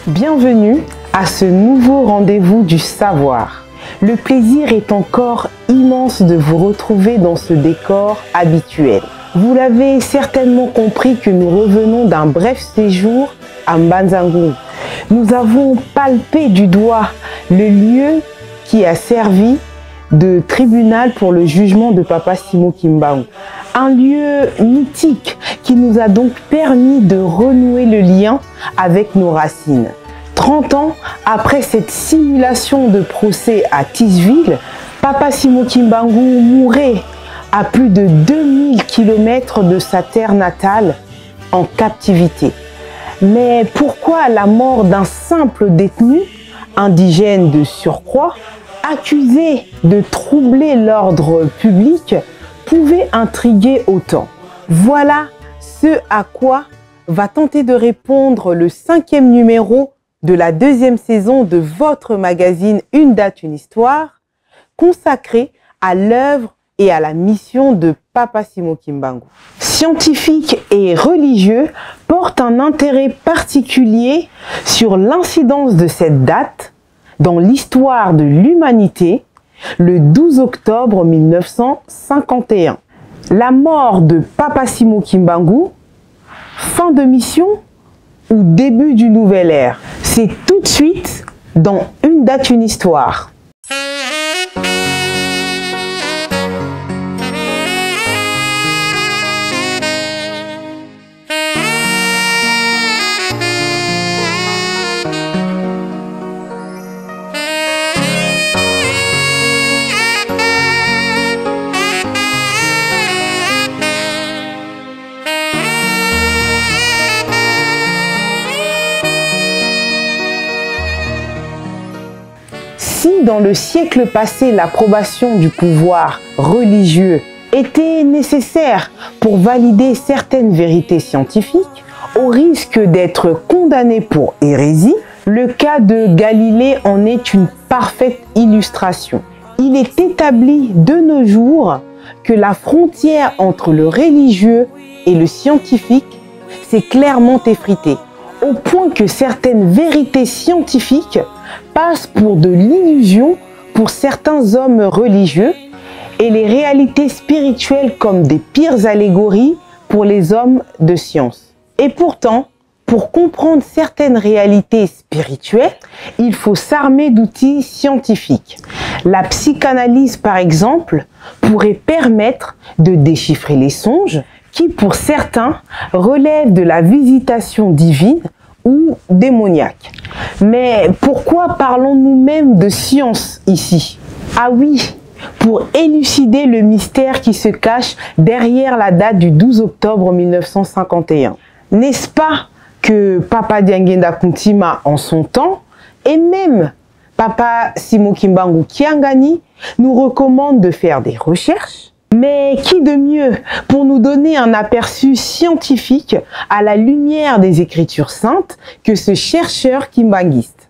Bienvenue à ce nouveau rendez-vous du savoir. Le plaisir est encore immense de vous retrouver dans ce décor habituel. Vous l'avez certainement compris que nous revenons d'un bref séjour à Mbanzangourou. Nous avons palpé du doigt le lieu qui a servi de tribunal pour le jugement de Papa Simo Kimbangu. Un lieu mythique qui nous a donc permis de renouer le lien avec nos racines. 30 ans après cette simulation de procès à Tisville, Papa Simo Kimbangu mourait à plus de 2000 km de sa terre natale en captivité. Mais pourquoi la mort d'un simple détenu, indigène de surcroît, accusé de troubler l'ordre public, pouvait intriguer autant? Voilà ce à quoi va tenter de répondre le 5e numéro de la 2e saison de votre magazine Une date, une histoire, consacré à l'œuvre et à la mission de Papa Simo Kimbangu. Scientifiques et religieux portent un intérêt particulier sur l'incidence de cette date dans l'histoire de l'humanité, le 12 octobre 1951. La mort de Papa Simo Kimbangu, fin de mission ou début du nouvel ère? C'est tout de suite dans Une date, une histoire. Si dans le siècle passé, l'approbation du pouvoir religieux était nécessaire pour valider certaines vérités scientifiques, au risque d'être condamné pour hérésie, le cas de Galilée en est une parfaite illustration. Il est établi de nos jours que la frontière entre le religieux et le scientifique s'est clairement effritée, au point que certaines vérités scientifiques passent pour de l'illusion pour certains hommes religieux et les réalités spirituelles comme des pires allégories pour les hommes de science. Et pourtant, pour comprendre certaines réalités spirituelles, il faut s'armer d'outils scientifiques. La psychanalyse, par exemple, pourrait permettre de déchiffrer les songes qui, pour certains, relèvent de la visitation divine ou démoniaque. Mais pourquoi parlons-nous même de science ici? Ah oui, pour élucider le mystère qui se cache derrière la date du 12 octobre 1951. N'est-ce pas que Papa Diangenda Kuntima en son temps, et même Papa Simo Kimbangu Kiangani, nous recommande de faire des recherches? Mais qui de mieux pour nous donner un aperçu scientifique à la lumière des Écritures saintes que ce chercheur kimbanguiste?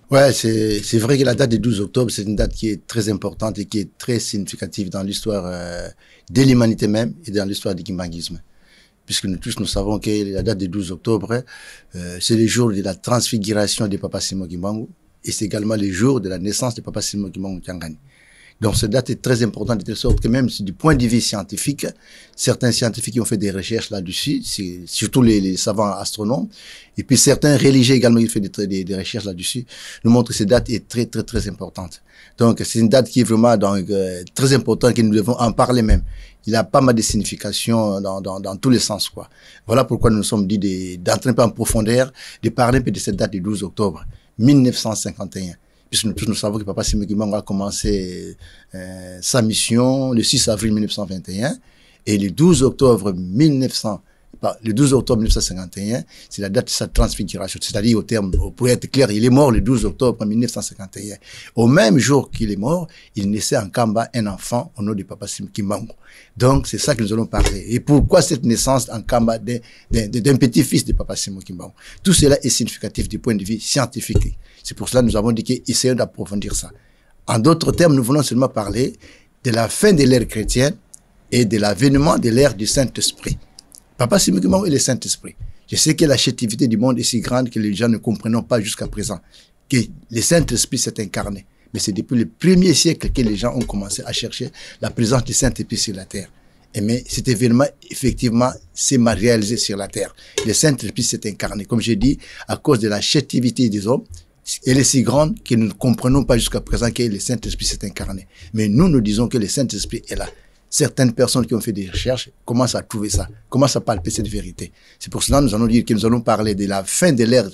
Ouais, c'est vrai que la date du 12 octobre, c'est une date qui est très importante et qui est très significative dans l'histoire de l'humanité même et dans l'histoire du kimbanguisme. Puisque nous tous, nous savons que la date du 12 octobre, c'est le jour de la transfiguration de Papa Simo Kimbangu et c'est également le jour de la naissance de Papa Simo Kimbangu Kiangani. Donc, cette date est très importante de telle sorte que même du point de vue scientifique, certains scientifiques qui ont fait des recherches là-dessus, surtout les savants astronomes, et puis certains religieux également qui ont fait des recherches là-dessus, nous montrent que cette date est très, très, très importante. Donc, c'est une date qui est vraiment très importante, que nous devons en parler même. Il a pas mal de significations dans tous les sens, quoi. Voilà pourquoi nous nous sommes dit d'entrer un peu en profondeur, de parler un peu de cette date du 12 octobre 1951. Puisque nous tous nous savons que Papa Simo Kimbangu a commencé sa mission le 6 avril 1921 et le 12 octobre 1951, c'est la date de sa transfiguration. C'est-à-dire, pour être clair, il est mort le 12 octobre 1951. Au même jour qu'il est mort, il naissait en Kamba un enfant au nom de Papa Simo Kimbangu. Donc, c'est ça que nous allons parler. Et pourquoi cette naissance en Kamba d'un petit-fils de Papa Simo Kimbangu? Tout cela est significatif du point de vue scientifique. C'est pour cela que nous avons dit qu'essayons d'approfondir ça. En d'autres termes, nous voulons seulement parler de la fin de l'ère chrétienne et de l'avènement de l'ère du Saint-Esprit. Papa Simo Kimbangu et le Saint-Esprit. Je sais que la chétivité du monde est si grande que les gens ne comprennent pas jusqu'à présent que le Saint-Esprit s'est incarné. Mais c'est depuis le premier siècle que les gens ont commencé à chercher la présence du Saint-Esprit sur la terre. Et mais cet événement, effectivement, s'est réalisé sur la terre. Le Saint-Esprit s'est incarné. Comme j'ai dit, à cause de la chétivité des hommes, elle est si grande que nous ne comprenons pas jusqu'à présent que le Saint-Esprit s'est incarné. Mais nous disons que le Saint-Esprit est là. Certaines personnes qui ont fait des recherches commencent à trouver ça, commencent à palper cette vérité. C'est pour cela que nous allons dire que nous allons parler de la fin de l'ère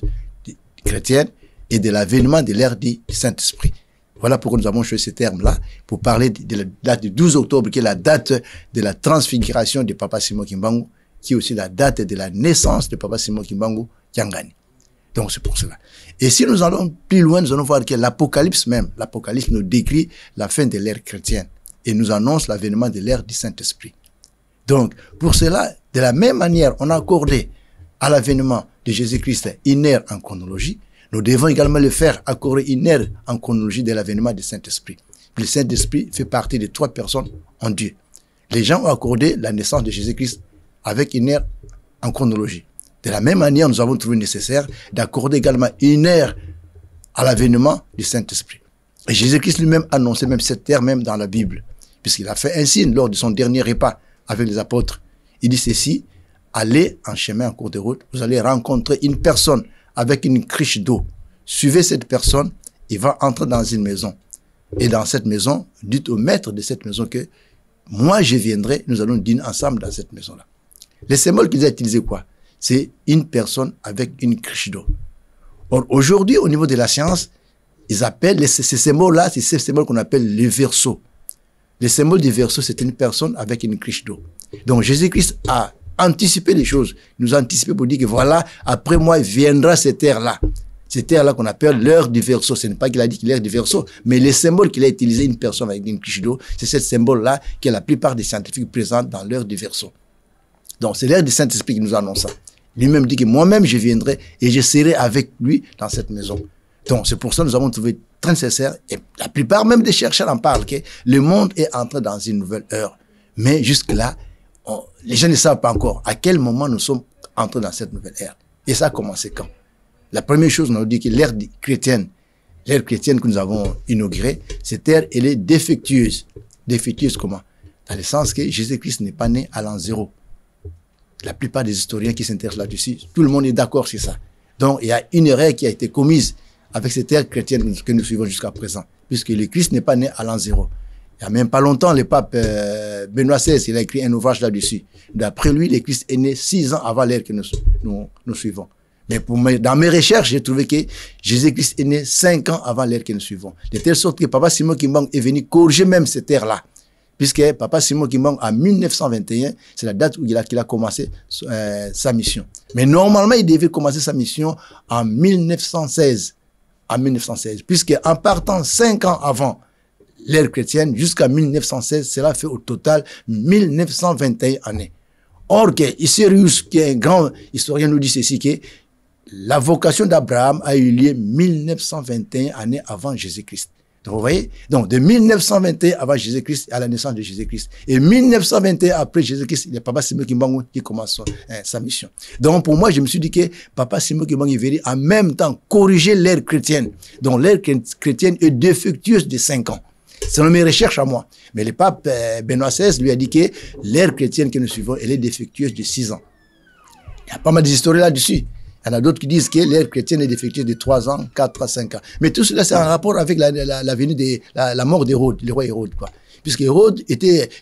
chrétienne et de l'avènement de l'ère du Saint-Esprit. Voilà pourquoi nous avons choisi ce terme-là, pour parler de la date du 12 octobre, qui est la date de la transfiguration de Papa Simon Kimbangu, qui est aussi la date de la naissance de Papa Simon Kimbangu Kiangani. Donc c'est pour cela. Et si nous allons plus loin, nous allons voir que l'Apocalypse nous décrit la fin de l'ère chrétienne et nous annonce l'avènement de l'ère du Saint-Esprit. Donc, pour cela, de la même manière, on a accordé à l'avènement de Jésus-Christ une ère en chronologie. Nous devons également le faire accorder une ère en chronologie de l'avènement du Saint-Esprit. Le Saint-Esprit fait partie de 3 personnes en Dieu. Les gens ont accordé la naissance de Jésus-Christ avec une ère en chronologie. De la même manière, nous avons trouvé nécessaire d'accorder également une ère à l'avènement du Saint-Esprit. Et Jésus-Christ lui-même annonçait même cette ère même dans la Bible, puisqu'il a fait un signe lors de son dernier repas avec les apôtres. Il dit ceci: allez en chemin, en cours de route, vous allez rencontrer une personne avec une cruche d'eau. Suivez cette personne, il va entrer dans une maison. Et dans cette maison, dites au maître de cette maison que moi je viendrai, nous allons dîner ensemble dans cette maison-là. Les symboles qu'ils ont utilisés quoi? C'est une personne avec une cruche d'eau. Or, aujourd'hui, au niveau de la science, ils appellent ces symboles-là, c'est ces symboles qu'on appelle le verso. Le symbole du verso, c'est une personne avec une cruche d'eau. Donc, Jésus-Christ a anticipé les choses, nous a anticipé pour dire que voilà, après moi, viendra cette ère-là. Cette ère-là qu'on appelle l'heure du verso. Ce n'est pas qu'il a dit qu'il est l'heure du verso, mais les symboles qu'il a utilisé, une personne avec une cruche d'eau, c'est ce symbole-là que la plupart des scientifiques présentent dans l'heure du verso. Donc, c'est l'ère du Saint-Esprit qui nous annonce ça. Lui-même dit que moi-même, je viendrai et je serai avec lui dans cette maison. Donc, c'est pour ça que nous avons trouvé très nécessaire, et la plupart même des chercheurs en parlent, que le monde est entré dans une nouvelle heure. Mais jusque-là, les gens ne savent pas encore à quel moment nous sommes entrés dans cette nouvelle ère. Et ça a commencé quand? La première chose, on a dit que l'ère chrétienne que nous avons inaugurée, cette ère, elle est défectueuse. Défectueuse comment? Dans le sens que Jésus-Christ n'est pas né à l'an 0. La plupart des historiens qui s'intéressent là-dessus, tout le monde est d'accord sur ça. Donc, il y a une erreur qui a été commise avec cette ère chrétienne que nous suivons jusqu'à présent, puisque le Christ n'est pas né à l'an 0. Il n'y a même pas longtemps, le pape Benoît XVI, il a écrit un ouvrage là-dessus. D'après lui, le Christ est né 6 ans avant l'ère que nous suivons. Mais dans mes recherches, j'ai trouvé que Jésus-Christ est né 5 ans avant l'ère que nous suivons. De telle sorte que Papa Simon Kimbangu est venu corriger même cette ère-là. Puisque Papa Simon Kimbangu, en 1921, c'est la date où il a commencé sa mission. Mais normalement, il devait commencer sa mission en 1916. En 1916. Puisque en partant 5 ans avant l'ère chrétienne, jusqu'à 1916, cela fait au total 1921 années. Or, Iserius, qui est un grand historien, nous dit ceci, que la vocation d'Abraham a eu lieu 1921 années avant Jésus-Christ. Donc, vous voyez? Donc, de 1921 avant Jésus-Christ à la naissance de Jésus-Christ. Et 1921 après Jésus-Christ, il y a Papa Simon Kimbangu qui commence sa mission. Donc, pour moi, je me suis dit que Papa Simon Kimbangu veut en même temps corriger l'ère chrétienne. Donc, l'ère chrétienne est défectueuse de 5 ans. Selon mes recherches à moi. Mais le pape Benoît XVI lui a dit que l'ère chrétienne que nous suivons, elle est défectueuse de 6 ans. Il y a pas mal d'histoires là-dessus. Il y en a d'autres qui disent que l'ère chrétienne est défectueuse de 3 ans, 4 à 5 ans. Mais tout cela, c'est en rapport avec la venue de la mort d'Hérode, le roi Hérode, quoi. Puisque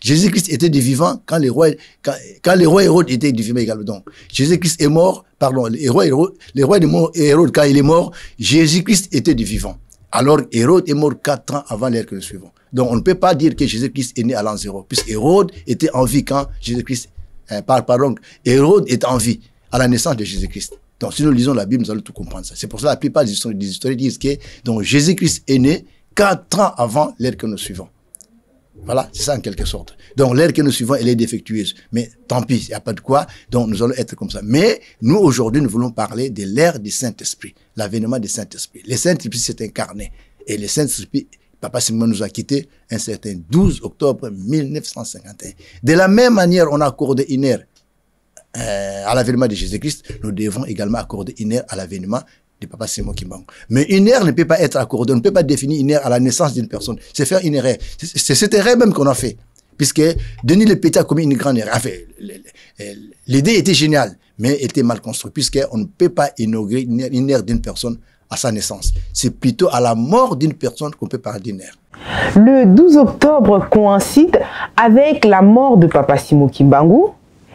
Jésus-Christ était du vivant quand le roi Hérode était du vivant également. Donc, Jésus-Christ est mort, pardon, le roi Hérode, quand il est mort, Jésus-Christ était du vivant. Alors, Hérode est mort 4 ans avant l'ère que nous suivons. Donc, on ne peut pas dire que Jésus-Christ est né à l'an 0, puisque Hérode était en vie quand Jésus-Christ, Hérode est en vie à la naissance de Jésus-Christ. Donc, si nous lisons la Bible, nous allons tout comprendre ça. C'est pour ça que la plupart des historiens disent que donc Jésus-Christ est né 4 ans avant l'ère que nous suivons. Voilà, c'est ça en quelque sorte. Donc, l'ère que nous suivons, elle est défectueuse. Mais tant pis, il n'y a pas de quoi. Donc, nous allons être comme ça. Mais nous, aujourd'hui, nous voulons parler de l'ère du Saint-Esprit, l'avènement du Saint-Esprit. Le Saint-Esprit s'est incarné. Et le Saint-Esprit, Papa Simon nous a quittés un certain 12 octobre 1951. De la même manière, on a accordé une ère à l'avènement de Jésus-Christ, nous devons également accorder une ère à l'avènement de Papa Simon Kimbangu. Mais une ère ne peut pas être accordée, on ne peut pas définir une ère à la naissance d'une personne. C'est faire une erreur. C'est cette erreur même qu'on a fait. Puisque Denis Le Petit a commis une grande erreur. Enfin, l'idée était géniale, mais était mal construite, puisqu'on ne peut pas inaugurer une ère d'une personne à sa naissance. C'est plutôt à la mort d'une personne qu'on peut parler d'une ère. Le 12 octobre coïncide avec la mort de Papa Simon Kimbangu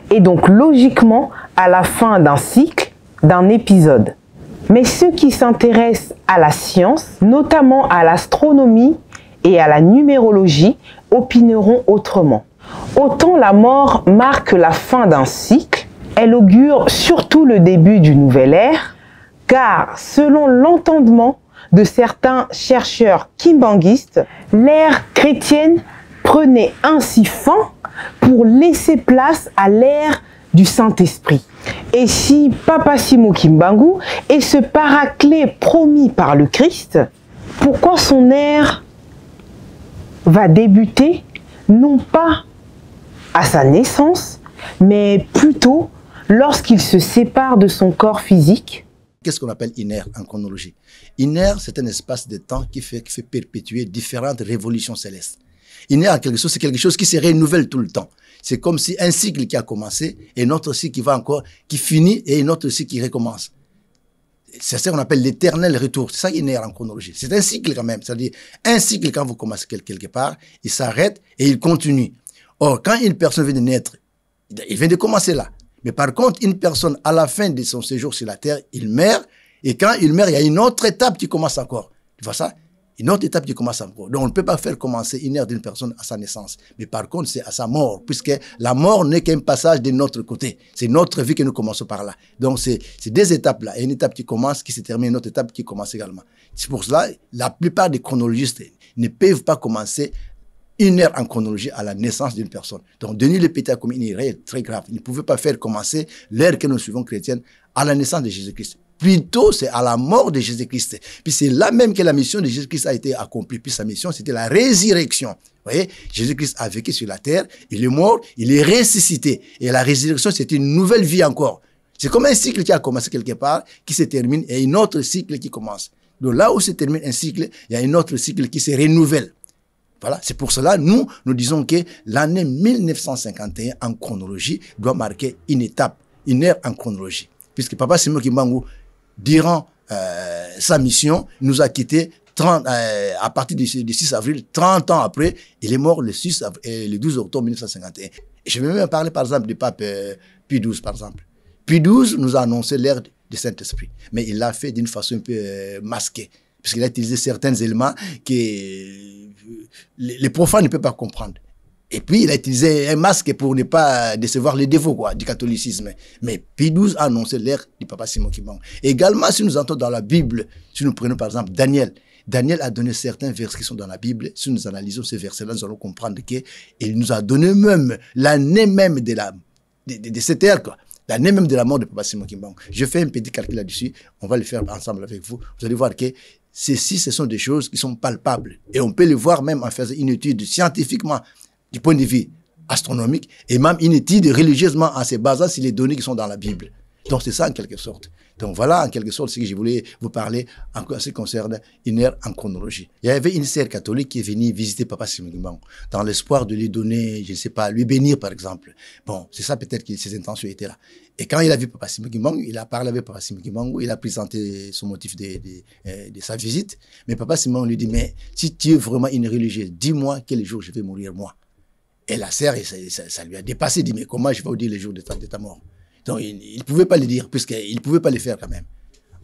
et donc logiquement à la fin d'un cycle, d'un épisode. Mais ceux qui s'intéressent à la science, notamment à l'astronomie et à la numérologie, opineront autrement. Autant la mort marque la fin d'un cycle, elle augure surtout le début d'une nouvelle ère, car selon l'entendement de certains chercheurs kimbanguistes, l'ère chrétienne prenait ainsi fin pour laisser place à l'ère du Saint-Esprit. Et si Papa Simon Kimbangu est ce paraclet promis par le Christ, pourquoi son ère va débuter non pas à sa naissance, mais plutôt lorsqu'il se sépare de son corps physique? Qu'est-ce qu'on appelle une ère en chronologie? Une ère, c'est un espace de temps qui fait perpétuer différentes révolutions célestes. Une ère, en quelque sorte, c'est quelque chose qui se renouvelle tout le temps. C'est comme si un cycle qui a commencé et un autre cycle qui va encore, qui finit et un autre cycle qui recommence. C'est ça qu'on appelle l'éternel retour. C'est ça une ère en chronologie. C'est un cycle quand même. C'est-à-dire, un cycle, quand vous commencez quelque part, il s'arrête et il continue. Or, quand une personne vient de naître, il vient de commencer là. Mais par contre, une personne, à la fin de son séjour sur la terre, il meurt. Et quand il meurt, il y a une autre étape qui commence encore. Tu vois ça? Une autre étape qui commence encore. Donc, on ne peut pas faire commencer une ère d'une personne à sa naissance. Mais par contre, c'est à sa mort. Puisque la mort n'est qu'un passage de notre côté. C'est notre vie que nous commençons par là. Donc, c'est deux étapes-là. Une étape qui commence, qui se termine, une autre étape qui commence également. C'est pour cela, la plupart des chronologistes ne peuvent pas commencer une ère en chronologie à la naissance d'une personne. Donc, Denis Le Petit a commis une erreur très grave. Il ne pouvait pas faire commencer l'ère que nous suivons chrétienne à la naissance de Jésus-Christ. Plutôt, c'est à la mort de Jésus-Christ. Puis c'est là même que la mission de Jésus-Christ a été accomplie. Puis sa mission, c'était la résurrection. Vous voyez, Jésus-Christ a vécu sur la terre, il est mort, il est ressuscité. Et la résurrection, c'était une nouvelle vie encore. C'est comme un cycle qui a commencé quelque part, qui se termine, et un autre cycle qui commence. Donc là où se termine un cycle, il y a un autre cycle qui se renouvelle. Voilà, c'est pour cela, nous disons que l'année 1951 en chronologie doit marquer une étape, une ère en chronologie. Puisque Papa Simon Kimbangu, durant sa mission, nous a quittés à partir du 6 avril, 30 ans après, il est mort le 12 octobre 1951. Et je vais même parler par exemple du pape Pie XII, par exemple. Pie XII nous a annoncé l'ère du Saint-Esprit, mais il l'a fait d'une façon un peu masquée, puisqu'il a utilisé certains éléments que les profanes ne peuvent pas comprendre. Et puis, il a utilisé un masque pour ne pas décevoir les dévots du catholicisme. Mais Pie XII a annoncé l'ère du Papa Simon Kimbangu. Également, si nous entrons dans la Bible, si nous prenons par exemple Daniel, Daniel a donné certains versets qui sont dans la Bible. Si nous analysons ces versets-là, nous allons comprendre qu'il nous a donné même l'année même de cette ère, quoi. L'année même de la mort de Papa Simon Kimbangu. Je fais un petit calcul là-dessus. On va le faire ensemble avec vous. Vous allez voir que ceci, ce sont des choses qui sont palpables. Et on peut les voir même en faisant une étude scientifiquement, du point de vue astronomique, et même une étude religieusement en se basant sur les données qui sont dans la Bible. Donc c'est ça en quelque sorte. Donc voilà en quelque sorte ce que je voulais vous parler en ce qui concerne une ère en chronologie. Il y avait une sœur catholique qui est venue visiter Papa Simon Kimbangu dans l'espoir de lui donner, je ne sais pas, lui bénir par exemple. Bon, c'est ça peut-être que ses intentions étaient là. Et quand il a vu Papa Simon Kimbangu, il a parlé avec Papa Simon Kimbangu, il a présenté son motif de sa visite. Mais Papa Simon lui dit, mais si tu es vraiment une religieuse, dis-moi quel jour je vais mourir moi. Et la sœur, ça lui a dépassé, il dit, mais comment je vais vous dire le jour de ta mort? Donc, il ne pouvait pas le dire, puisqu'il ne pouvait pas le faire quand même.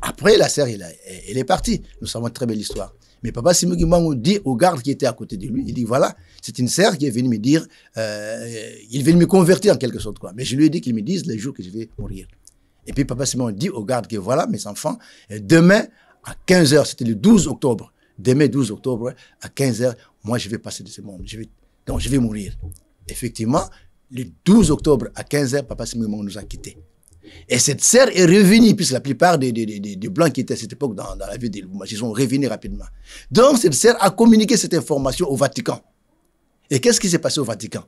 Après, la sœur, elle est partie. Nous savons une très belle histoire. Mais Papa Simon Kimbangu dit au garde qui était à côté de lui, il dit, voilà, c'est une sœur qui est venue me dire, il veut me convertir en quelque sorte, quoi. Mais je lui ai dit qu'il me dise le jour que je vais mourir. Et puis Papa Simon dit au garde que voilà, mes enfants, demain, à 15h, c'était le 12 octobre, demain 12 octobre, à 15h, moi je vais passer de ce monde. Donc je vais mourir. Effectivement, le 12 octobre à 15h, Papa Simon Kimbangu nous a quittés. Et cette sœur est revenue, puisque la plupart des Blancs qui étaient à cette époque dans la ville de Lubumbashi sont revenus rapidement. Donc cette sœur a communiqué cette information au Vatican. Et qu'est-ce qui s'est passé au Vatican?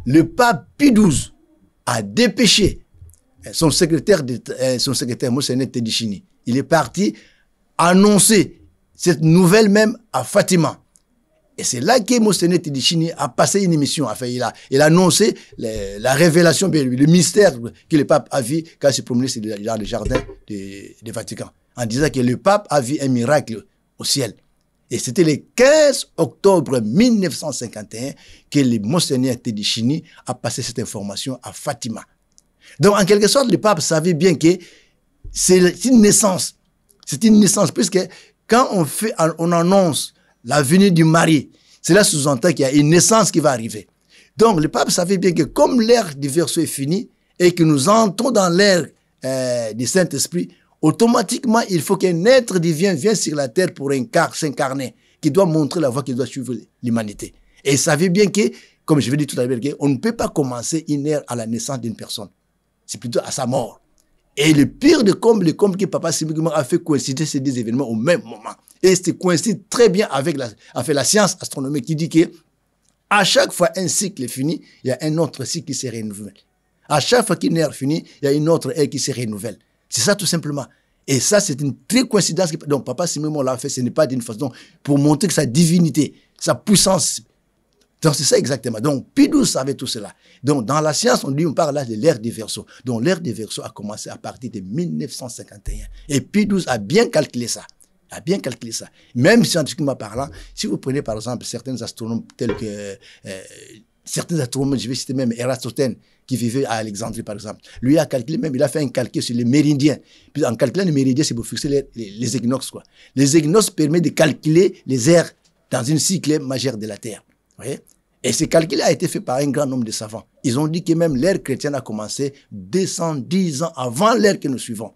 Le pape Pie XII a dépêché son secrétaire, Monseigneur Tedichini, il est parti annoncer cette nouvelle même à Fatima. Et c'est là que Monseigneur Tedichini a passé une émission. Enfin, il a annoncé la révélation, le mystère que le pape a vu quand il s'est promené dans le jardin du Vatican, en disant que le pape a vu un miracle au ciel. Et c'était le 15 octobre 1951 que le Monseigneur Tedichini a passé cette information à Fatima. Donc, en quelque sorte, le pape savait bien que c'est une naissance. C'est une naissance, puisque quand on annonce la venue du mari, cela sous-entend qu'il y a une naissance qui va arriver. Donc, le pape savait bien que comme l'ère du Verseau est finie et que nous entrons dans l'ère du Saint-Esprit, automatiquement, il faut qu'un être divin vienne sur la terre pour s'incarner, qui doit montrer la voie qui doit suivre l'humanité. Et il savait bien que, comme je l'ai dit tout à l'heure, on ne peut pas commencer une ère à la naissance d'une personne. C'est plutôt à sa mort. Et le pire de comble, que Papa Simon a fait coïncider ces deux événements au même moment. Et c'est coïncide très bien avec la science astronomique qui dit que à chaque fois un cycle est fini, il y a un autre cycle qui se renouvelle. À chaque fois qu'une ère finit, il y a une autre ère qui se renouvelle. C'est ça tout simplement. Et ça, c'est une très coïncidence. Donc Papa Simon l'a fait, ce n'est pas d'une façon pour montrer que sa divinité, sa puissance. Donc c'est ça exactement. Donc Pie XII savait tout cela. Donc dans la science, on parle là de l'ère des Verseaux. Donc l'ère des Verseaux a commencé à partir de 1951. Et Pie XII a bien calculé ça. Même scientifiquement parlant, si vous prenez par exemple certains astronomes tels que certains astronomes, je vais citer même Eratosthène, qui vivait à Alexandrie par exemple, lui a calculé même, il a fait un calcul sur les méridiens. Puis en calculant les méridiens, c'est pour fixer les équinoxes, quoi. Les équinoxes permettent de calculer les ères dans une cycle majeur de la Terre. Vous voyez? Et ce calcul a été fait par un grand nombre de savants. Ils ont dit que même l'ère chrétienne a commencé 210 ans avant l'ère que nous suivons.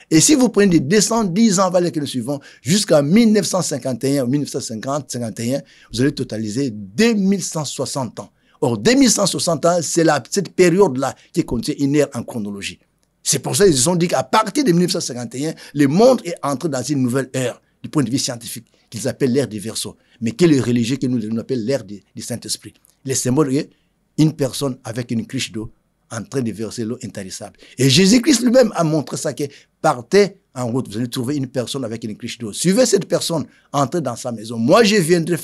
Et si vous prenez 210 ans avant l'ère que nous suivons, jusqu'à 1951 ou 1950-51, vous allez totaliser 2160 ans. Or, 2160 ans, c'est cette période-là qui contient une ère en chronologie. C'est pour ça qu'ils se sont dit qu'à partir de 1951, le monde est entré dans une nouvelle ère, du point de vue scientifique, qu'ils appellent l'ère des Verseaux, mais que les religieux que nous appelons l'ère du Saint-Esprit. Les symboles, une personne avec une cruche d'eau en train de verser l'eau intarissable. Et Jésus-Christ lui-même a montré ça, que partez en route, vous allez trouver une personne avec une cruche d'eau. Suivez cette personne, entrez dans sa maison. Moi, je viendrai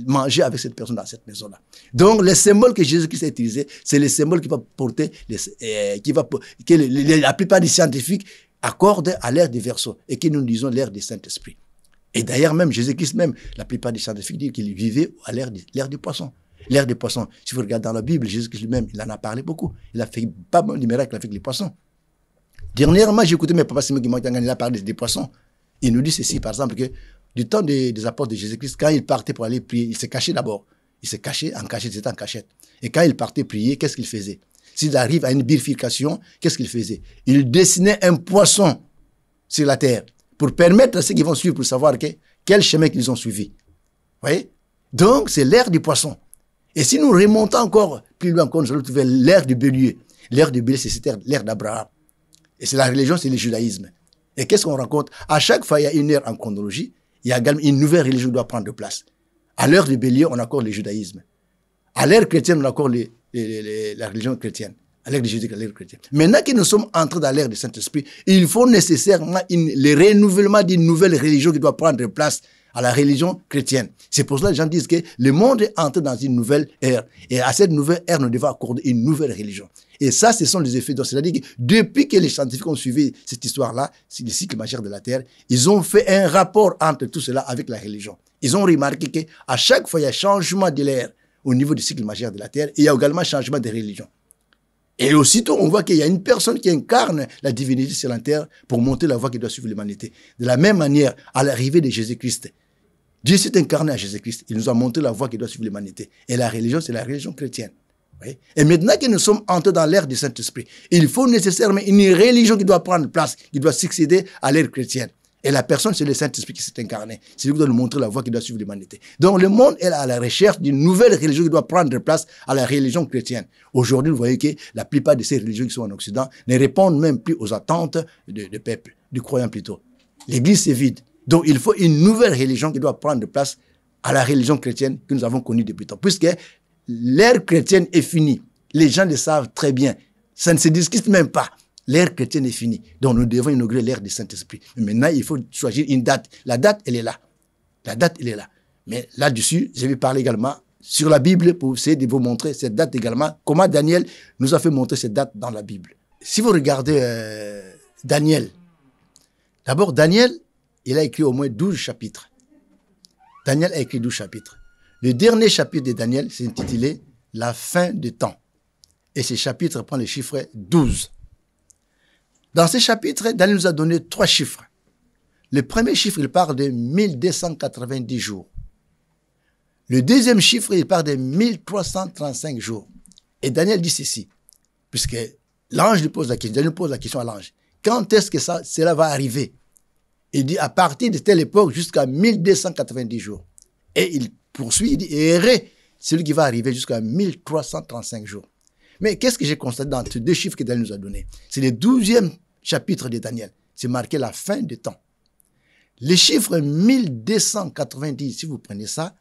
manger avec cette personne dans cette maison-là. Donc, les symboles que Jésus-Christ a utilisés, c'est les symboles qui vont porter, que la plupart des scientifiques accordent à l'ère des Verseaux et que nous disons l'ère du Saint-Esprit. Et d'ailleurs, même Jésus-Christ, la plupart des scientifiques disent qu'il vivait à l'ère du poisson. L'ère des poissons. Si vous regardez dans la Bible, Jésus-Christ lui-même, il en a parlé beaucoup. Il a fait pas mal de miracles avec les poissons. Dernièrement, j'ai écouté mes papas Simon il a parlé des poissons. Il nous dit ceci, par exemple, que du temps des apôtres de Jésus-Christ, quand il partait pour aller prier, il se cachait d'abord. Il se cachait en cachette, c'était en cachette. Et quand il partait prier, qu'est-ce qu'il faisait? S'il arrive à une bifurcation, qu'est-ce qu'il faisait? Il dessinait un poisson sur la terre pour permettre à ceux qui vont suivre pour savoir quel chemin qu'ils ont suivi. Vous voyez? Donc, c'est l'ère du poisson. Et si nous remontons encore plus loin, nous allons trouver l'ère du bélier. L'ère du bélier, c'est l'ère d'Abraham. Et c'est la religion, c'est le judaïsme. Et qu'est-ce qu'on rencontre? À chaque fois, il y a une ère en chronologie. Il y a également une nouvelle religion qui doit prendre place. À l'ère du bélier, on accorde le judaïsme. À l'ère chrétienne, on accorde la religion chrétienne. À l'ère de Jésus, à l'ère chrétienne. Maintenant que nous sommes entrés dans l'ère du Saint-Esprit, il faut nécessairement le renouvellement d'une nouvelle religion qui doit prendre place à la religion chrétienne. C'est pour cela que les gens disent que le monde est entré dans une nouvelle ère. Et à cette nouvelle ère, nous devons accorder une nouvelle religion. Et ça, ce sont les effets. Donc, c'est-à-dire que depuis que les scientifiques ont suivi cette histoire-là, c'est le cycle majeur de la Terre, ils ont fait un rapport entre tout cela avec la religion. Ils ont remarqué qu'à chaque fois, il y a changement de l'ère au niveau du cycle majeur de la Terre, et il y a également changement de religion. Et aussitôt, on voit qu'il y a une personne qui incarne la divinité sur la terre pour monter la voie qui doit suivre l'humanité. De la même manière, à l'arrivée de Jésus-Christ, Dieu s'est incarné à Jésus-Christ. Il nous a montré la voie qui doit suivre l'humanité. Et la religion, c'est la religion chrétienne. Oui. Et maintenant que nous sommes entrés dans l'ère du Saint-Esprit, il faut nécessairement une religion qui doit prendre place, qui doit succéder à l'ère chrétienne. Et la personne, c'est le Saint-Esprit qui s'est incarné. C'est lui qui doit nous montrer la voie qui doit suivre l'humanité. Donc le monde est à la recherche d'une nouvelle religion qui doit prendre place à la religion chrétienne. Aujourd'hui, vous voyez que la plupart de ces religions qui sont en Occident ne répondent même plus aux attentes du peuple, du croyant plutôt. L'Église est vide. Donc il faut une nouvelle religion qui doit prendre place à la religion chrétienne que nous avons connue depuis longtemps. Puisque l'ère chrétienne est finie. Les gens le savent très bien. Ça ne se discute même pas. L'ère chrétienne est finie. Donc, nous devons inaugurer l'ère du Saint-Esprit. Mais maintenant, il faut choisir une date. La date, elle est là. La date, elle est là. Mais là-dessus, je vais parler également sur la Bible pour essayer de vous montrer cette date également. Comment Daniel nous a fait montrer cette date dans la Bible. Si vous regardez Daniel, d'abord, Daniel, il a écrit au moins 12 chapitres. Daniel a écrit 12 chapitres. Le dernier chapitre de Daniel, c'est intitulé « La fin des temps ». Et ce chapitre prend le chiffre 12. Dans ce chapitre, Daniel nous a donné 3 chiffres. Le premier chiffre, il parle de 1290 jours. Le deuxième chiffre, il parle de 1335 jours. Et Daniel dit ceci, puisque l'ange lui pose la question, Daniel pose la question à l'ange. Quand est-ce que cela va arriver? Il dit à partir de telle époque jusqu'à 1290 jours. Et il poursuit, il dit, et celui qui va arriver jusqu'à 1335 jours. Mais qu'est-ce que j'ai constaté dans ces 2 chiffres que Daniel nous a donnés? C'est le 12e chapitre de Daniel. C'est marqué la fin des temps. Les chiffres 1290, si vous prenez ça,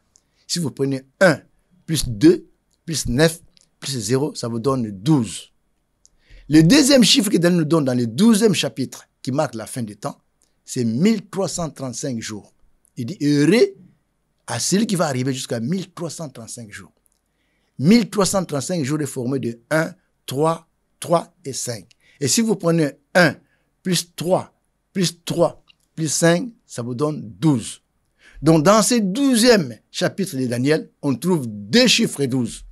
si vous prenez 1 plus 2 plus 9 plus 0, ça vous donne 12. Le deuxième chiffre que Daniel nous donne dans le 12e chapitre, qui marque la fin des temps, c'est 1335 jours. Il dit, heureux à celui qui va arriver jusqu'à 1335 jours. 1335 jours est formé de 1, 3, 3 et 5. Et si vous prenez 1 plus 3 plus 3 plus 5, ça vous donne 12. Donc, dans ce 12e chapitre de Daniel, on trouve 2 chiffres 12.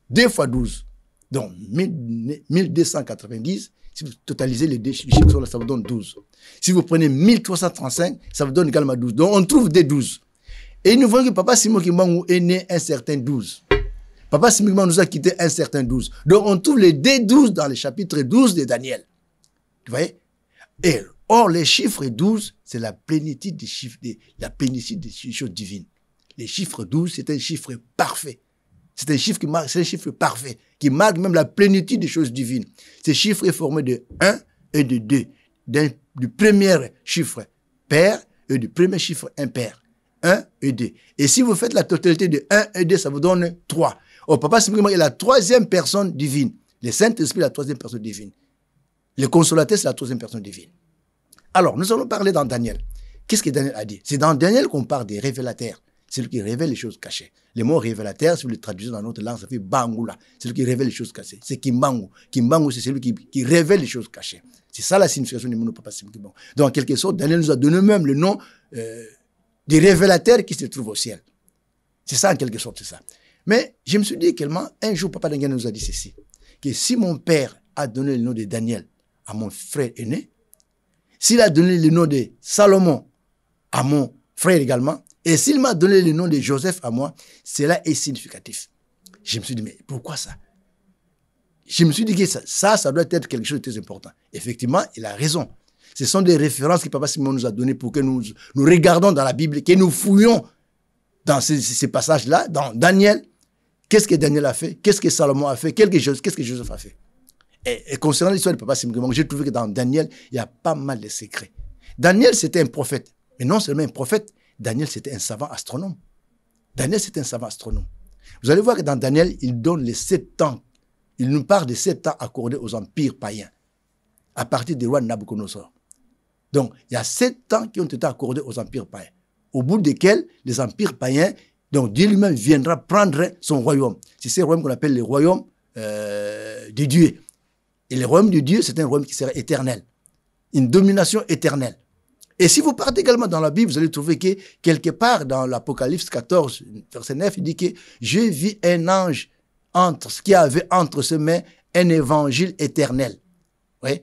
2 fois 12. Donc, 1290, si vous totalisez les 2 chiffres, ça vous donne 12. Si vous prenez 1335, ça vous donne également 12. Donc, on trouve des 12. Et nous voyons que Papa Simon Kimbangu est né un certain 12. Papa Simon Kimbangu nous a quitté un certain 12. Donc, on trouve les D12 dans le chapitre 12 de Daniel. Vous voyez? Et or, les chiffres 12, c'est la plénitude des chiffres, la plénitude des choses divines. Les chiffres 12, c'est un chiffre parfait. C'est un chiffre parfait, qui marque même la plénitude des choses divines. Ce chiffre est formé de 1 et de 2. Du premier chiffre pair et du premier chiffre impair. 1 et 2. Et si vous faites la totalité de 1 et 2, ça vous donne 3. Or, Papa simplement est la 3e personne divine. Le Saint-Esprit est la 3e personne divine. Le consolateur, c'est la 3e personne divine. Alors, nous allons parler dans Daniel. Qu'est-ce que Daniel a dit? C'est dans Daniel qu'on parle des révélateurs. C'est lui qui révèle les choses cachées. Le mot révélateur, si vous le traduisez dans notre langue, ça fait Bangula. C'est lui qui révèle les choses cachées. C'est Kimbangu. Kimbangu, c'est celui qui révèle les choses cachées. C'est ça la signification du mot Papa Simon Kimbangu. Donc, en quelque sorte, Daniel nous a donné même le nom des révélateurs qui se trouvent au ciel. C'est ça, en quelque sorte, c'est ça. Mais je me suis dit également, un jour, Papa Daniel nous a dit ceci, que si mon père a donné le nom de Daniel à mon frère aîné, s'il a donné le nom de Salomon à mon frère également, et s'il m'a donné le nom de Joseph à moi, cela est significatif. Je me suis dit, mais pourquoi ça? Je me suis dit que ça doit être quelque chose de très important. Effectivement, il a raison. Ce sont des références que Papa Simon nous a données pour que nous regardons dans la Bible, que nous fouillons dans ces passages-là, dans Daniel. Qu'est-ce que Daniel a fait? Qu'est-ce que Salomon a fait? Qu'est-ce que Joseph a fait? Et concernant l'histoire de Papa Simon, j'ai trouvé que dans Daniel, il y a pas mal de secrets. Daniel, c'était un prophète. Mais non seulement un prophète, Daniel, c'était un savant astronome. Daniel, c'était un savant astronome. Vous allez voir que dans Daniel, il donne les 7 ans. Il nous parle des 7 ans accordés aux empires païens, à partir du roi Nabucodonosor. Donc, il y a 7 ans qui ont été accordés aux empires païens, au bout desquels les empires païens, donc Dieu lui-même viendra prendre son royaume. C'est ce royaume qu'on appelle le royaume de Dieu. Et le royaume de Dieu, c'est un royaume qui sera éternel. Une domination éternelle. Et si vous partez également dans la Bible, vous allez trouver que quelque part dans l'Apocalypse 14, verset 9, il dit que j'ai vu un ange qui avait entre ses mains un évangile éternel. Oui?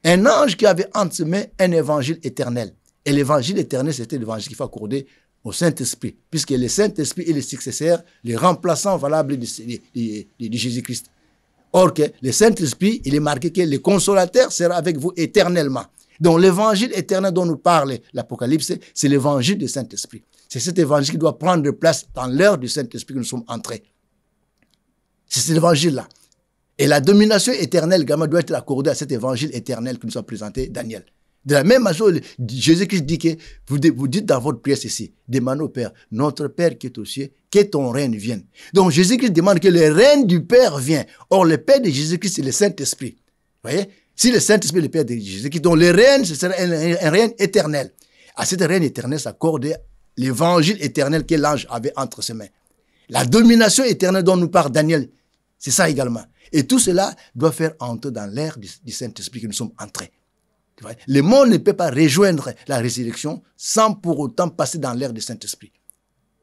Un ange qui avait entre ses mains un évangile éternel. Et l'évangile éternel, c'était l'évangile qu'il faut accorder au Saint-Esprit, puisque le Saint-Esprit est le successeur, le remplaçant valable de Jésus-Christ. Or que le Saint-Esprit, il est marqué que le consolateur sera avec vous éternellement. Donc l'évangile éternel dont nous parle l'Apocalypse, c'est l'évangile du Saint-Esprit. C'est cet évangile qui doit prendre place dans l'heure du Saint-Esprit que nous sommes entrés. C'est cet évangile-là. Et la domination éternelle également doit être accordée à cet évangile éternel que nous a présenté Daniel. De la même façon, Jésus-Christ dit que vous dites dans votre prière ceci, demandez au Père, notre Père qui est aux cieux, que ton règne vienne. Donc Jésus-Christ demande que le règne du Père vienne. Or, le Père de Jésus-Christ, c'est le Saint-Esprit. voyez? Si le Saint-Esprit est le Père de Jésus-Christ, donc le règne, ce serait un règne éternel. À cet règne éternel s'accorde l'évangile éternel que l'ange avait entre ses mains. La domination éternelle dont nous parle Daniel, c'est ça également. Et tout cela doit faire entrer dans l'ère du Saint-Esprit que nous sommes entrés. Le monde ne peut pas rejoindre la résurrection sans pour autant passer dans l'ère du Saint-Esprit.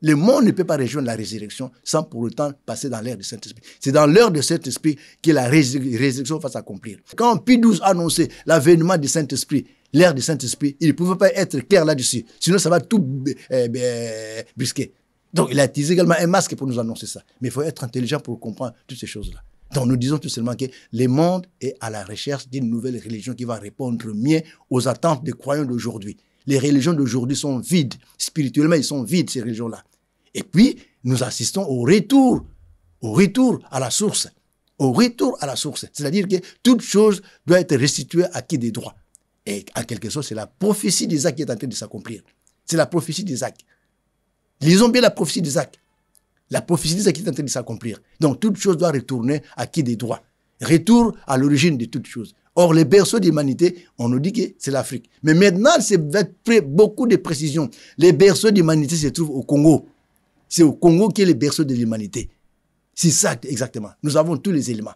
Le monde ne peut pas rejoindre la résurrection sans pour autant passer dans l'ère du Saint-Esprit. C'est dans l'ère du Saint-Esprit que la résurrection va s'accomplir. Quand Pie XII a annoncé l'avènement du Saint-Esprit, l'ère du Saint-Esprit, il ne pouvait pas être clair là-dessus. Sinon, ça va tout brisquer. Donc, il a utilisé également un masque pour nous annoncer ça. Mais il faut être intelligent pour comprendre toutes ces choses-là. Donc, nous disons tout seulement que le monde est à la recherche d'une nouvelle religion qui va répondre mieux aux attentes des croyants d'aujourd'hui. Les religions d'aujourd'hui sont vides. Spirituellement, ils sont vides, ces religions-là. Et puis, nous assistons au retour à la source. Au retour à la source. C'est-à-dire que toute chose doit être restituée à qui des droits. Et en quelque sorte, c'est la prophétie d'Isaac qui est en train de s'accomplir. C'est la prophétie d'Isaac. Lisons bien la prophétie d'Isaac. La prophétie d'Isaac qui est en train de s'accomplir. Donc, toute chose doit retourner à qui des droits. Retour à l'origine de toute chose. Or, le berceau de l'humanité, on nous dit que c'est l'Afrique. Mais maintenant, c'est beaucoup de précisions. Les berceaux de l'humanité se trouvent au Congo. C'est au Congo qui est le berceau de l'humanité. C'est ça exactement. Nous avons tous les éléments.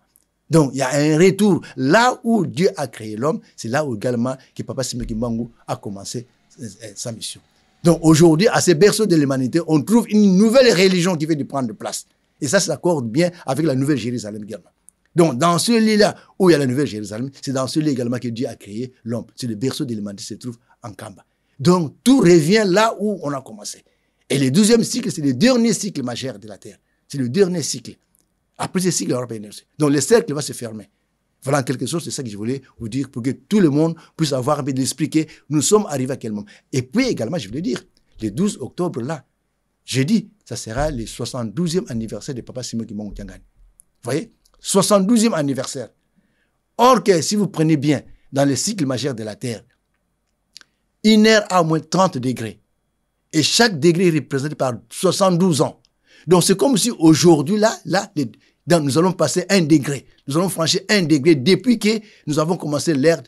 Donc, il y a un retour. Là où Dieu a créé l'homme, c'est là où également que Papa Simeki Mbangu a commencé sa mission. Donc, aujourd'hui, à ces berceaux de l'humanité, on trouve une nouvelle religion qui vient de prendre place. Et ça s'accorde bien avec la Nouvelle Jérusalem également. Donc, dans ce lit-là où il y a la Nouvelle Jérusalem, c'est dans ce lit également que Dieu a créé l'homme. C'est le berceau de l'humanité qui se trouve en Kamba. Donc, tout revient là où on a commencé. Et le 12e cycle, c'est le dernier cycle majeur de la Terre. C'est le dernier cycle. Après ce cycle, il y aura pas d'énergie. Donc, le cercle va se fermer. Voilà, en quelque sorte, c'est ça que je voulais vous dire pour que tout le monde puisse avoir un peu d'expliquer nous sommes arrivés à quel moment. Et puis également, je voulais dire, le 12 octobre, là, jeudi, ça sera le 72e anniversaire de Papa Simeki Mbangu Thiangani. Vous voyez? 72e anniversaire. Or que, si vous prenez bien, dans le cycle majeur de la Terre, une heure a au moins 30 degrés. Et chaque degré est représenté par 72 ans. Donc, c'est comme si aujourd'hui, nous allons passer 1 degré. Nous allons franchir 1 degré depuis que nous avons commencé l'ère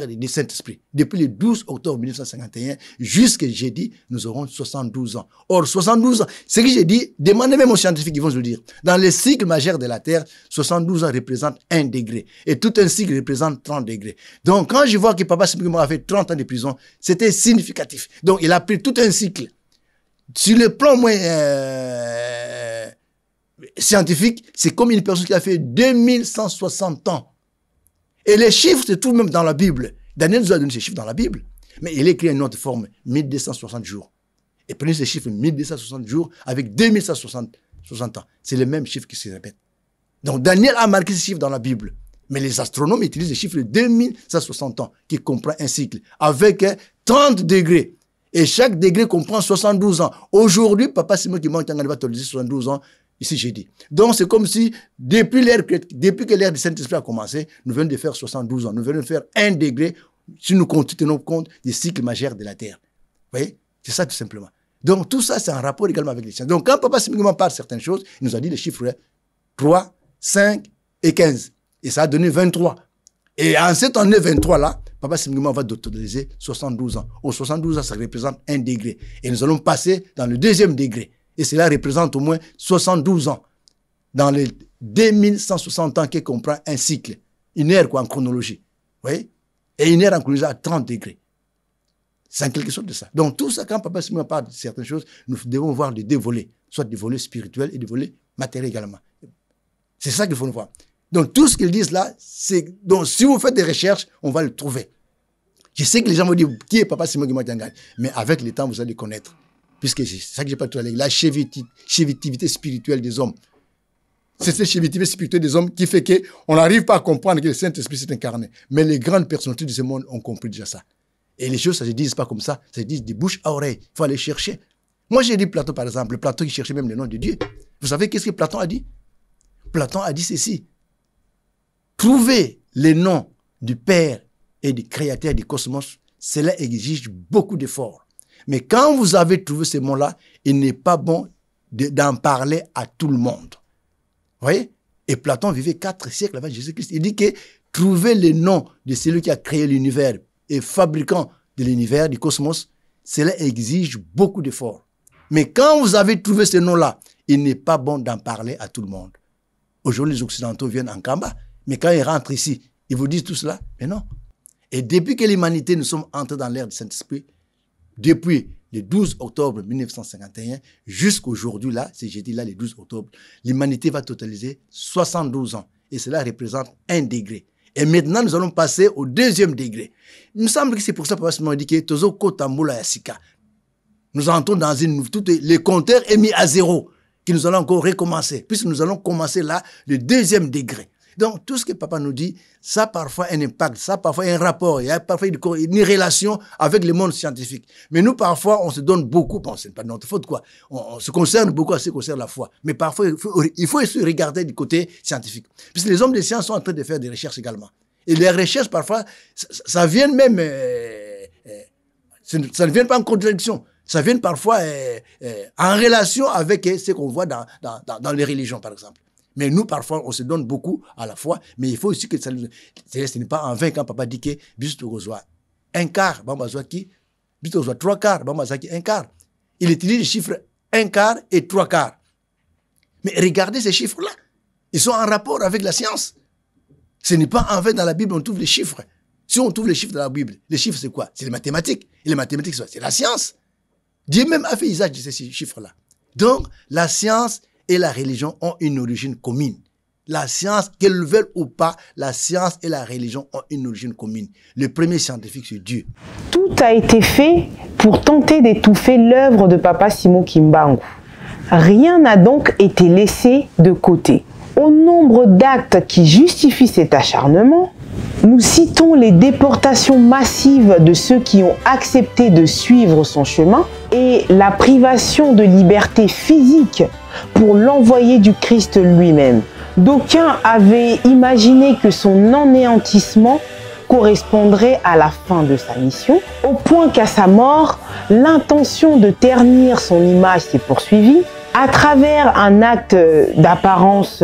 du Saint-Esprit. Depuis le 12 octobre 1951 jusqu'à jeudi, nous aurons 72 ans. Or, 72 ans, ce que j'ai dit, demandez même aux scientifiques, ils vont le dire. Dans le cycle majeur de la Terre, 72 ans représentent 1 degré. Et tout un cycle représente 30 degrés. Donc, quand je vois que Papa Simeki Mbangu a fait 30 ans de prison, c'était significatif. Donc, il a pris tout un cycle. Sur le plan moins scientifique, c'est comme une personne qui a fait 2160 ans. Et les chiffres se trouvent même dans la Bible. Daniel nous a donné ces chiffres dans la Bible. Mais il écrit une autre forme, 1260 jours. Et prenez ces chiffres, 1260 jours, avec 2160 ans. C'est le même chiffre qui se répète. Donc Daniel a marqué ces chiffres dans la Bible. Mais les astronomes utilisent les chiffres de 2160 ans, qui comprend un cycle, avec 30 degrés. Et chaque degré comprend 72 ans. Aujourd'hui, Papa Simeki Mbangu Thiangani va totaliser 72 ans. Ici, j'ai dit. Donc, c'est comme si, depuis que l'ère du Saint-Esprit a commencé, nous venons de faire 72 ans. Nous venons de faire 1 degré, si nous tenons compte des cycles majeurs de la Terre. Vous voyez? C'est ça, tout simplement. Donc, tout ça, c'est en rapport également avec les sciences. Donc, quand Papa Simeki Mbangu parle de certaines choses, il nous a dit les chiffres 3, 5 et 15. Et ça a donné 23. Et en cette année 23-là, Papa Simeki Mbangu va totaliser 72 ans. Aux 72 ans, ça représente 1 degré. Et nous allons passer dans le 2e degré. Et cela représente au moins 72 ans. Dans les 2160 ans qui comprend un cycle. Une ère quoi, en chronologie. Vous voyez? Et une ère en chronologie à 30 degrés. C'est en quelque sorte de ça. Donc tout ça, quand Papa Simeki Mbangu parle de certaines choses, nous devons voir les 2 volets. Soit des volets spirituels et des volets matériels également. C'est ça qu'il faut nous voir. Donc tout ce qu'ils disent là, c'est... Donc si vous faites des recherches, on va le trouver. Je sais que les gens vont dire, qui est Papa Simeki Mbangu Thiangani? Mais avec le temps, vous allez le connaître. Puisque c'est ça que j'ai pas tout à l'heure, la chévitivité spirituelle des hommes. C'est cette chévitivité spirituelle des hommes qui fait qu'on n'arrive pas à comprendre que le Saint-Esprit s'est incarné. Mais les grandes personnalités de ce monde ont compris déjà ça. Et les choses, ça ne se disent pas comme ça, ça se dit de bouche à oreille. Il faut aller chercher. Moi, j'ai dit Platon, par exemple. Platon qui cherchait même le nom de Dieu. Vous savez qu'est-ce que Platon a dit? Platon a dit ceci. Trouver les noms du Père et du Créateur du cosmos, cela exige beaucoup d'efforts. Mais quand vous avez trouvé ces mots-là, il n'est pas bon d'en parler à tout le monde. Vous voyez? Et Platon vivait 4 siècles avant Jésus-Christ. Il dit que trouver le nom de celui qui a créé l'univers et fabricant de l'univers, du cosmos, cela exige beaucoup d'efforts. Mais quand vous avez trouvé ce nom-là, il n'est pas bon d'en parler à tout le monde. Aujourd'hui, les Occidentaux viennent en Kamba, mais quand ils rentrent ici, ils vous disent tout cela, mais non. Et depuis que l'humanité, nous sommes entrés dans l'ère du Saint-Esprit, depuis le 12 octobre 1951 jusqu'aujourd'hui, là, c'est jeudi là, le 12 octobre, l'humanité va totaliser 72 ans. Et cela représente 1 degré. Et maintenant, nous allons passer au 2e degré. Il me semble que c'est pour ça que Papa Simon dit que Tozo Kotambola Yasika. Nous entrons dans le compteur est mis à 0, que nous allons encore recommencer, puisque nous allons commencer là, le 2e degré. Donc, tout ce que Papa nous dit, ça a parfois un impact, ça a parfois un rapport, il y a parfois une relation avec le monde scientifique. Mais nous, parfois, on se donne beaucoup, bon, ce n'est pas notre faute, quoi. On se concerne beaucoup à ce qui concerne la foi. Mais parfois, il faut se regarder du côté scientifique. Puisque les hommes de science sont en train de faire des recherches également. Et les recherches, parfois, ça vient même, ça ne vient pas en contradiction. Ça vient parfois en relation avec ce qu'on voit dans les religions, par exemple. Mais nous, parfois, on se donne beaucoup à la foi, mais il faut aussi que ce n'est pas en vain quand Papa dit que Bistogozoa, 1/4, Bambazoaki, Bistogozoa 3/4, Bambazaki 1/4. Il utilise les chiffres 1/4 et 3/4. Mais regardez ces chiffres-là. Ils sont en rapport avec la science. Ce n'est pas en vain dans la Bible, on trouve les chiffres. Si on trouve les chiffres dans la Bible, les chiffres, c'est quoi? C'est les mathématiques. Et les mathématiques, c'est la science. Dieu même a fait usage de ces chiffres-là. Donc, la science et la religion ont une origine commune. La science, qu'elles le veulent ou pas, la science et la religion ont une origine commune. Le premier scientifique, c'est Dieu. Tout a été fait pour tenter d'étouffer l'œuvre de Papa Simon Kimbangu. Rien n'a donc été laissé de côté. Au nombre d'actes qui justifient cet acharnement, nous citons les déportations massives de ceux qui ont accepté de suivre son chemin et la privation de liberté physique pour l'envoyé du Christ lui-même. D'aucuns avaient imaginé que son anéantissement correspondrait à la fin de sa mission, au point qu'à sa mort, l'intention de ternir son image s'est poursuivie à travers un acte d'apparence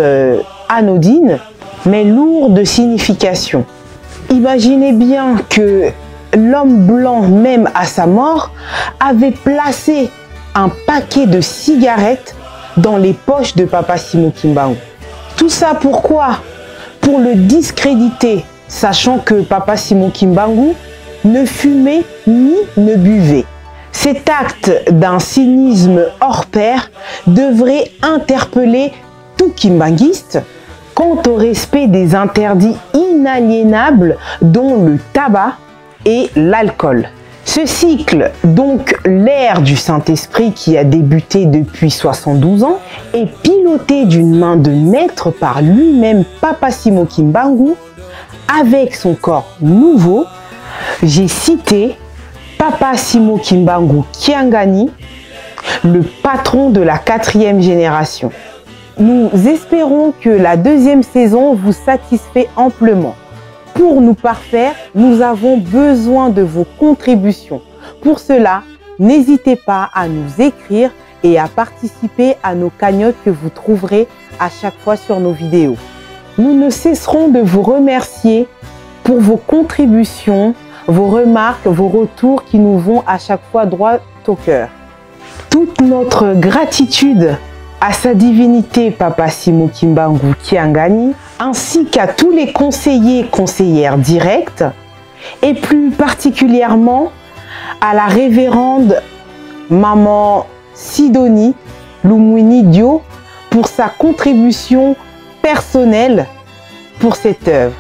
anodine, mais lourd de signification. Imaginez bien que l'homme blanc, même à sa mort, avait placé un paquet de cigarettes dans les poches de Papa Simon Kimbangu. Tout ça pourquoi? Pour le discréditer, sachant que Papa Simon Kimbangu ne fumait ni ne buvait. Cet acte d'un cynisme hors pair devrait interpeller tout kimbanguiste quant au respect des interdits inaliénables dont le tabac et l'alcool. Ce cycle, donc l'ère du Saint-Esprit qui a débuté depuis 72 ans, est piloté d'une main de maître par lui-même Papa Simon Kimbangu avec son corps nouveau. J'ai cité Papa Simon Kimbangu Kiangani, le patron de la 4e génération. Nous espérons que la 2e saison vous satisfait amplement. Pour nous parfaire, nous avons besoin de vos contributions. Pour cela, n'hésitez pas à nous écrire et à participer à nos cagnottes que vous trouverez à chaque fois sur nos vidéos. Nous ne cesserons de vous remercier pour vos contributions, vos remarques, vos retours qui nous vont à chaque fois droit au cœur. Toute notre gratitude à sa divinité Papa Simon Kimbangu Kiangani, ainsi qu'à tous les conseillers et conseillères directs, et plus particulièrement à la révérende Maman Sidonie Lumwini Dio pour sa contribution personnelle pour cette œuvre.